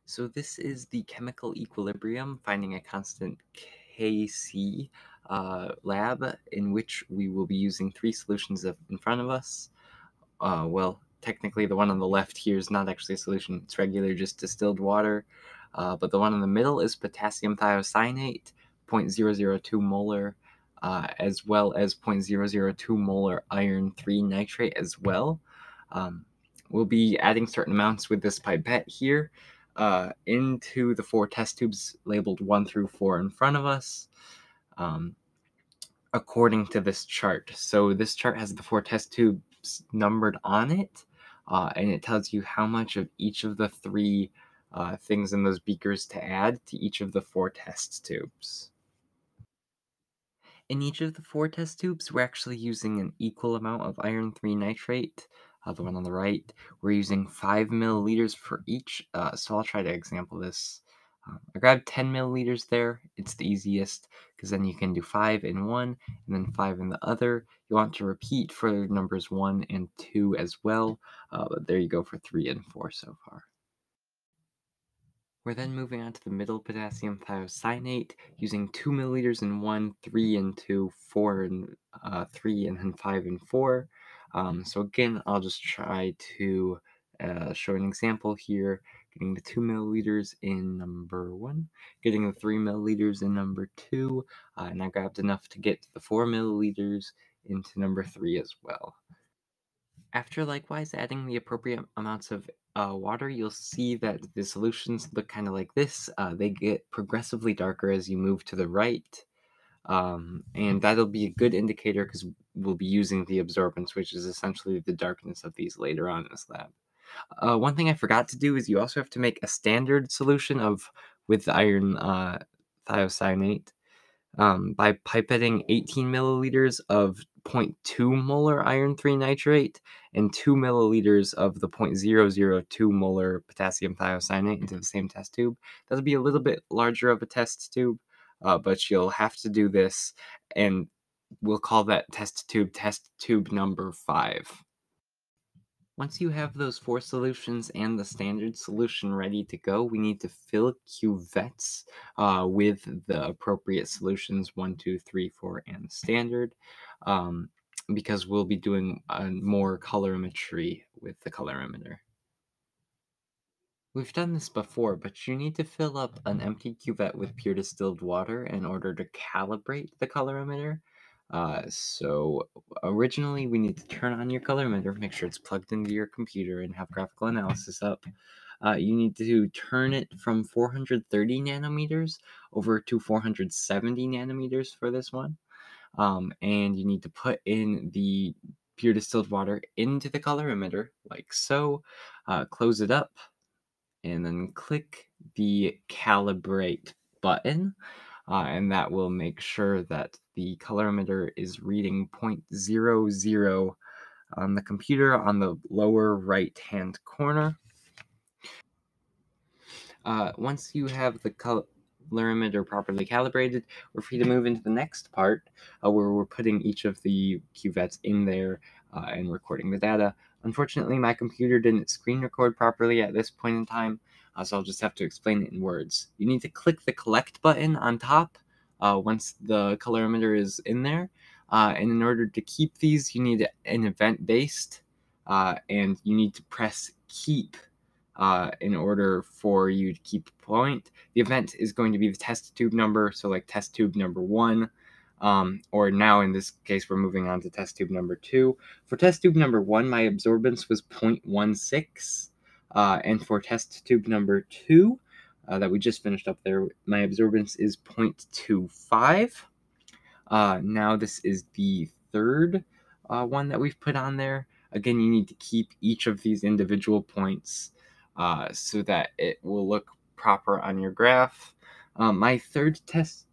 So this is the chemical equilibrium, finding a constant Kc lab in which we will be using three solutions in front of us. Well, technically the one on the left here is not actually a solution. It's regular, just distilled water. But the one in the middle is potassium thiocyanate, 0.002 molar, as well as 0.002 molar iron 3 nitrate as well. We'll be adding certain amounts with this pipette here into the four test tubes labeled 1 through 4 in front of us. According to this chart. So this chart has the four test tubes numbered on it, and it tells you how much of each of the three things in those beakers to add to each of the four test tubes. In each of the four test tubes, we're actually using an equal amount of iron 3 nitrate. The one on the right, we're using 5 milliliters for each, so I'll try to example this. I grabbed 10 milliliters there. It's the easiest because then you can do 5 in one and then 5 in the other. You want to repeat for numbers 1 and 2 as well, but there you go for 3 and 4 so far. We're then moving on to the middle potassium thiocyanate, using 2 milliliters in 1, 3 in 2, 4 in 3, and then 5 in 4. So again, I'll just try to show an example here, getting the 2 milliliters in number 1, getting the 3 milliliters in number 2, and I grabbed enough to get the 4 milliliters into number 3 as well. After likewise adding the appropriate amounts of water, you'll see that the solutions look kind of like this. They get progressively darker as you move to the right, and that'll be a good indicator because we'll be using the absorbance, which is essentially the darkness of these later on in this lab. One thing I forgot to do is you also have to make a standard solution with the iron thiocyanate by pipetting 18 milliliters of 0.2 molar iron 3 nitrate and 2 milliliters of the 0.002 molar potassium thiocyanate into the same test tube. That'll be a little bit larger of a test tube, but you'll have to do this, and we'll call that test tube number 5. Once you have those four solutions and the standard solution ready to go, we need to fill cuvettes with the appropriate solutions 1, 2, 3, 4, and standard, because we'll be doing more colorimetry with the colorimeter. We've done this before, but you need to fill up an empty cuvette with pure distilled water in order to calibrate the colorimeter. So originally we need to turn on your colorimeter, make sure it's plugged into your computer and have graphical analysis up. You need to turn it from 430 nanometers over to 470 nanometers for this one. And you need to put in the pure distilled water into the colorimeter like so, close it up, and then click the calibrate button, and that will make sure that the colorimeter is reading 0.00 on the computer on the lower right hand corner. Once you have the colorimeter properly calibrated, we're free to move into the next part where we're putting each of the cuvettes in there and recording the data. Unfortunately, my computer didn't screen record properly at this point in time, so I'll just have to explain it in words. You need to click the collect button on top once the colorimeter is in there, and in order to keep these, you need an event-based, and you need to press keep in order for you to keep a point. The event is going to be the test tube number, so like test tube number 1, or now in this case we're moving on to test tube number 2. For test tube number 1, my absorbance was 0.16, and for test tube number 2, that we just finished up there, my absorbance is 0.25. Now this is the third one that we've put on there. Again, you need to keep each of these individual points so that it will look proper on your graph. My third cuvette,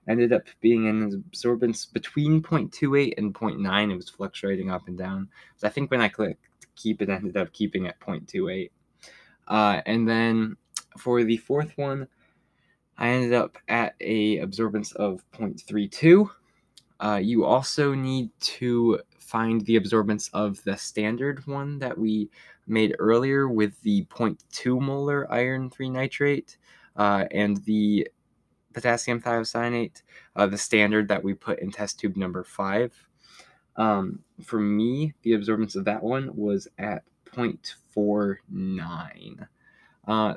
ended up being an absorbance between 0.28 and 0.9. It was fluctuating up and down. So I think when I clicked keep, it ended up keeping at 0.28. And then for the fourth one, I ended up at a absorbance of 0.32. You also need to find the absorbance of the standard one that we made earlier with the 0.2 molar iron 3 nitrate and the potassium thiocyanate, the standard that we put in test tube number 5. For me, the absorbance of that one was at 0.49.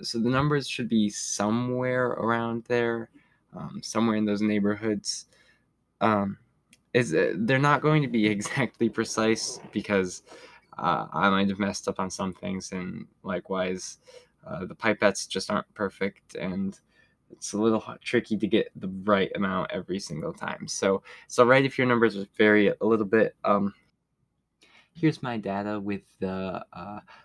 So the numbers should be somewhere around there, somewhere in those neighborhoods. They're not going to be exactly precise because I might have messed up on some things, and likewise, the pipettes just aren't perfect, and it's a little tricky to get the right amount every single time. So it's all right if your numbers vary a little bit. Here's my data with the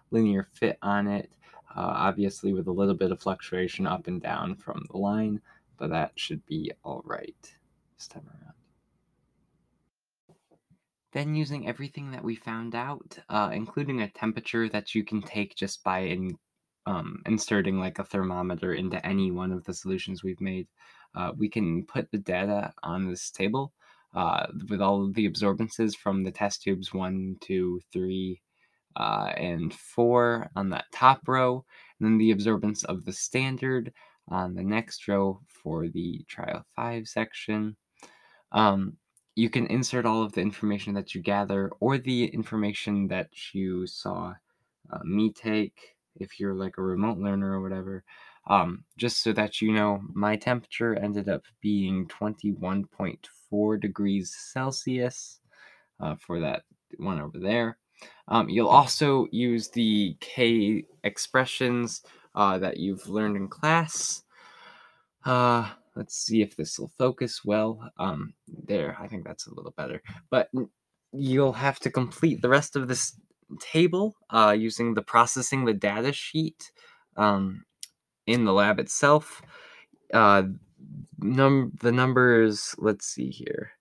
linear fit on it, obviously with a little bit of fluctuation up and down from the line, but that should be all right this time around. Then using everything that we found out, including a temperature that you can take just by inserting like a thermometer into any one of the solutions we've made, we can put the data on this table with all of the absorbances from the test tubes 1, 2, 3, and 4 on that top row, and then the absorbance of the standard on the next row for the trial 5 section. You can insert all of the information that you gather or the information that you saw me take if you're like a remote learner or whatever, just so that you know my temperature ended up being 21.4 degrees Celsius for that one over there. You'll also use the K expressions that you've learned in class. Let's see if this will focus well. There, I think that's a little better. But you'll have to complete the rest of this table using the processing the data sheet in the lab itself. The numbers, let's see here.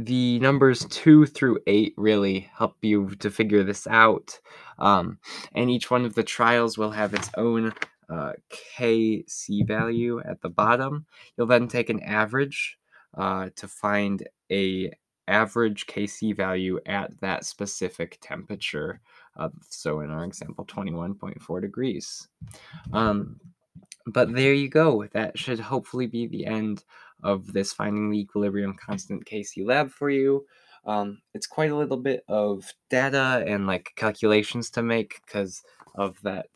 The numbers 2 through 8 really help you to figure this out. And each one of the trials will have its own KC value at the bottom. You'll then take an average to find a average KC value at that specific temperature. So in our example, 21.4 degrees. But there you go. That should hopefully be the end of this Finding the Equilibrium Constant KC lab for you. It's quite a little bit of data and like calculations to make because of that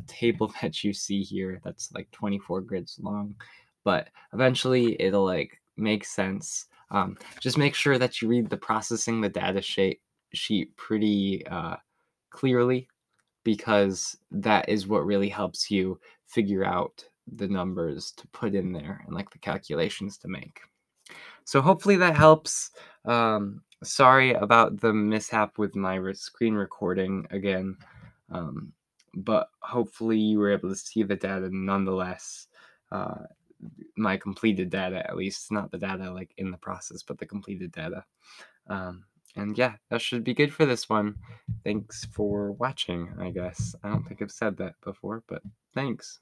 table that you see here. That's like 24 grids long, but eventually it'll like make sense. Just make sure that you read the processing the data sheet pretty clearly, because that is what really helps you figure out the numbers to put in there and like the calculations to make. So hopefully that helps. Sorry about the mishap with my screen recording again, but hopefully you were able to see the data nonetheless. My completed data, at least, not the data like in the process, but the completed data. And yeah, that should be good for this one. Thanks for watching, I guess. I don't think I've said that before, but thanks.